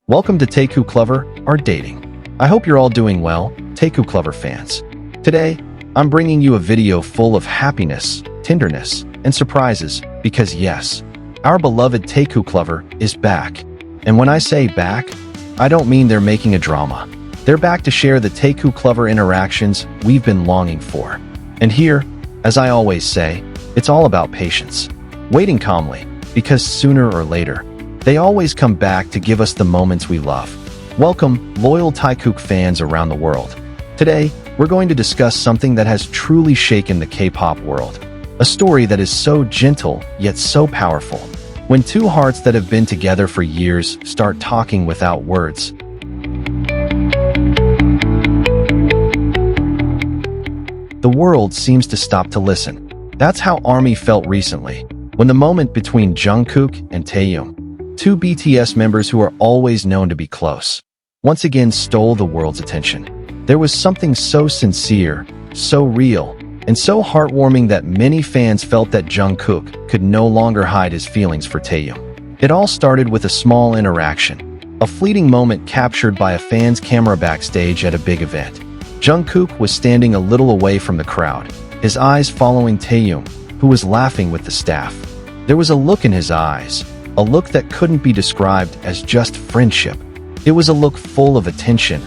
Welcome to Taekook Lover, our dating. I hope you're all doing well, Taekook Lover fans. Today, I'm bringing you a video full of happiness, tenderness, and surprises because yes, our beloved Taekook Lover is back. And when I say back, I don't mean they're making a drama. They're back to share the Taekook Lover interactions we've been longing for. And here, as I always say, it's all about patience. Waiting calmly, because sooner or later, they always come back to give us the moments we love. Welcome, loyal Taekook fans around the world. Today, we're going to discuss something that has truly shaken the K-pop world. A story that is so gentle, yet so powerful. When two hearts that have been together for years start talking without words. The world seems to stop to listen. That's how ARMY felt recently, when the moment between Jungkook and Taehyung, two BTS members who are always known to be close, once again stole the world's attention. There was something so sincere, so real, and so heartwarming that many fans felt that Jungkook could no longer hide his feelings for Taehyung. It all started with a small interaction, a fleeting moment captured by a fan's camera backstage at a big event. Jungkook was standing a little away from the crowd, his eyes following Taehyung, who was laughing with the staff. There was a look in his eyes, a look that couldn't be described as just friendship. It was a look full of attention,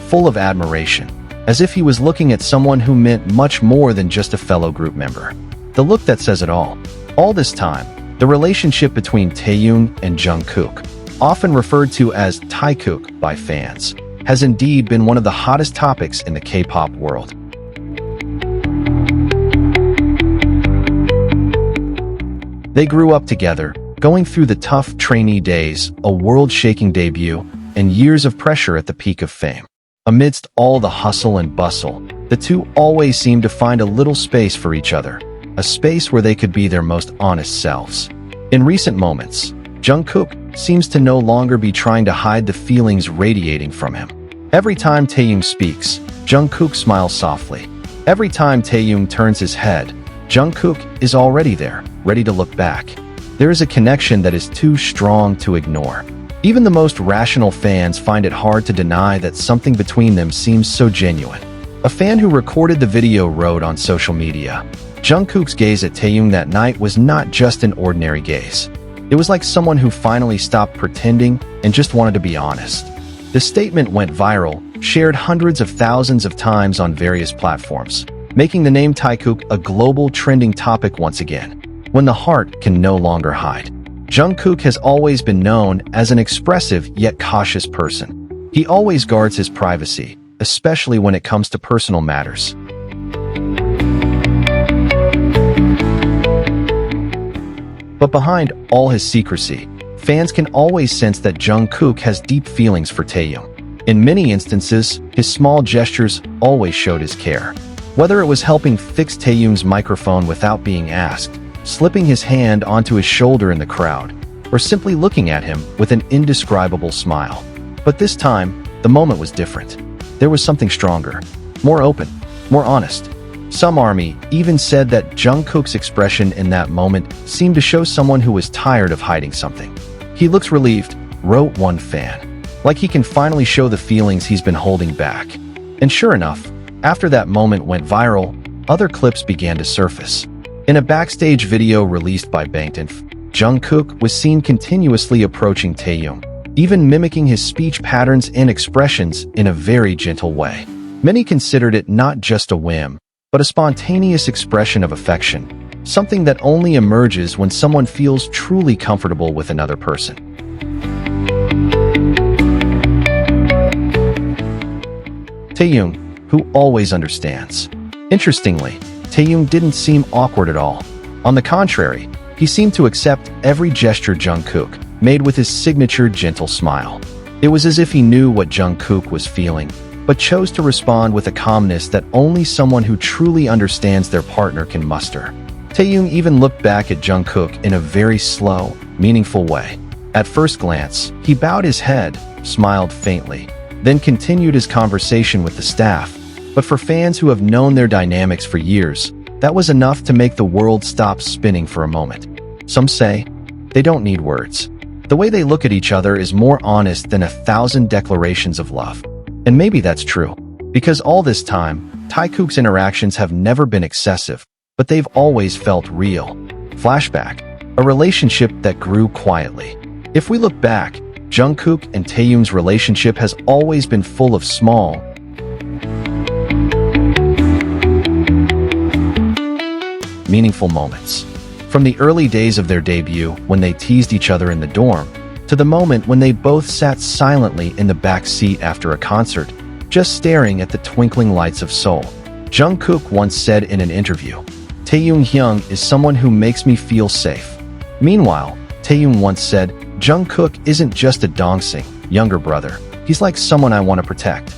full of admiration, as if he was looking at someone who meant much more than just a fellow group member. The look that says it all. All this time, the relationship between Taehyung and Jungkook, often referred to as Taekook by fans, has indeed been one of the hottest topics in the K-pop world. They grew up together, going through the tough trainee days, a world-shaking debut, and years of pressure at the peak of fame. Amidst all the hustle and bustle, the two always seemed to find a little space for each other, a space where they could be their most honest selves. In recent moments, Jungkook seems to no longer be trying to hide the feelings radiating from him. Every time Taehyung speaks, Jungkook smiles softly. Every time Taehyung turns his head, Jungkook is already there, ready to look back. There is a connection that is too strong to ignore. Even the most rational fans find it hard to deny that something between them seems so genuine. A fan who recorded the video wrote on social media, "Jungkook's gaze at Taehyung that night was not just an ordinary gaze. It was like someone who finally stopped pretending and just wanted to be honest." The statement went viral, shared hundreds of thousands of times on various platforms, making the name Taekook a global trending topic once again. When the heart can no longer hide. Jungkook has always been known as an expressive yet cautious person. He always guards his privacy, especially when it comes to personal matters. But behind all his secrecy, fans can always sense that Jungkook has deep feelings for Taehyung. In many instances, his small gestures always showed his care. Whether it was helping fix Taehyung's microphone without being asked, slipping his hand onto his shoulder in the crowd, or simply looking at him with an indescribable smile. But this time, the moment was different. There was something stronger, more open, more honest. Some ARMY even said that Jungkook's expression in that moment seemed to show someone who was tired of hiding something. "He looks relieved," wrote one fan, "like he can finally show the feelings he's been holding back." And sure enough, after that moment went viral, other clips began to surface. In a backstage video released by Bangtan, Jungkook was seen continuously approaching Taehyung, even mimicking his speech patterns and expressions in a very gentle way. Many considered it not just a whim, but a spontaneous expression of affection, something that only emerges when someone feels truly comfortable with another person. Taehyung, who always understands. Interestingly, Taehyung didn't seem awkward at all. On the contrary, he seemed to accept every gesture Jungkook made with his signature gentle smile. It was as if he knew what Jungkook was feeling, but chose to respond with a calmness that only someone who truly understands their partner can muster. Taehyung even looked back at Jungkook in a very slow, meaningful way. At first glance, he bowed his head, smiled faintly, then continued his conversation with the staff. But for fans who have known their dynamics for years, that was enough to make the world stop spinning for a moment. Some say, they don't need words. The way they look at each other is more honest than 1,000 declarations of love. And maybe that's true, because all this time, Taekook's interactions have never been excessive, but they've always felt real. Flashback, a relationship that grew quietly. If we look back, Jungkook and Taehyung's relationship has always been full of small, meaningful moments. From the early days of their debut, when they teased each other in the dorm, to the moment when they both sat silently in the back seat after a concert, just staring at the twinkling lights of Seoul. Jungkook once said in an interview, "Taehyung is someone who makes me feel safe." Meanwhile, Taehyung once said, "Jungkook isn't just a Dongsing younger brother. He's like someone I want to protect."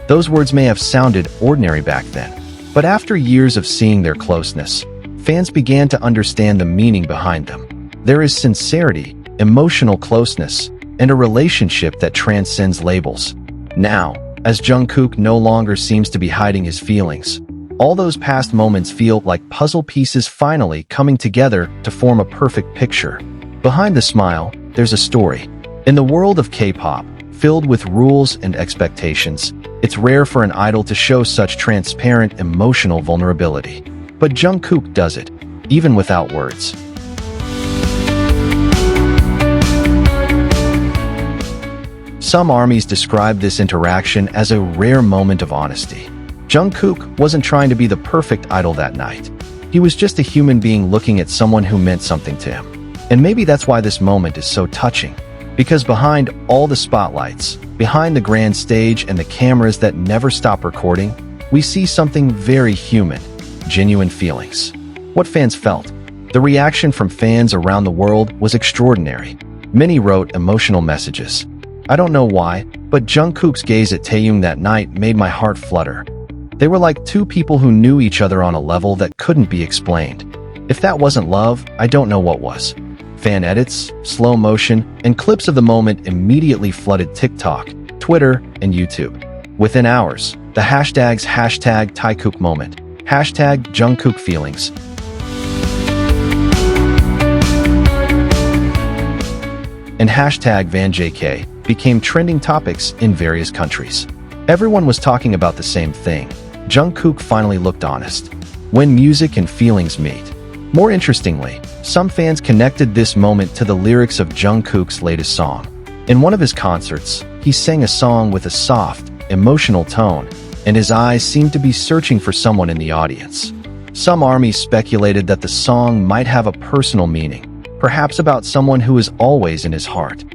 Those words may have sounded ordinary back then, but after years of seeing their closeness, fans began to understand the meaning behind them. There is sincerity, emotional closeness, and a relationship that transcends labels. Now, as Jungkook no longer seems to be hiding his feelings, all those past moments feel like puzzle pieces finally coming together to form a perfect picture. Behind the smile, there's a story. In the world of K-pop, filled with rules and expectations, it's rare for an idol to show such transparent emotional vulnerability. But Jungkook does it, even without words. Some armies describe this interaction as a rare moment of honesty. Jungkook wasn't trying to be the perfect idol that night. He was just a human being looking at someone who meant something to him. And maybe that's why this moment is so touching. Because behind all the spotlights, behind the grand stage and the cameras that never stop recording, we see something very human, genuine feelings. What fans felt. The reaction from fans around the world was extraordinary. Many wrote emotional messages. I don't know why, but Jungkook's gaze at Taehyung that night made my heart flutter. They were like two people who knew each other on a level that couldn't be explained. If that wasn't love, I don't know what was. Fan edits, slow motion, and clips of the moment immediately flooded TikTok, Twitter, and YouTube. Within hours, the hashtags #Taekook moment, #Jungkook feelings, and #VanJK became trending topics in various countries. Everyone was talking about the same thing. Jungkook finally looked honest. When music and feelings meet. More interestingly, some fans connected this moment to the lyrics of Jungkook's latest song. In one of his concerts, he sang a song with a soft, emotional tone, and his eyes seemed to be searching for someone in the audience. Some armies speculated that the song might have a personal meaning, perhaps about someone who is always in his heart.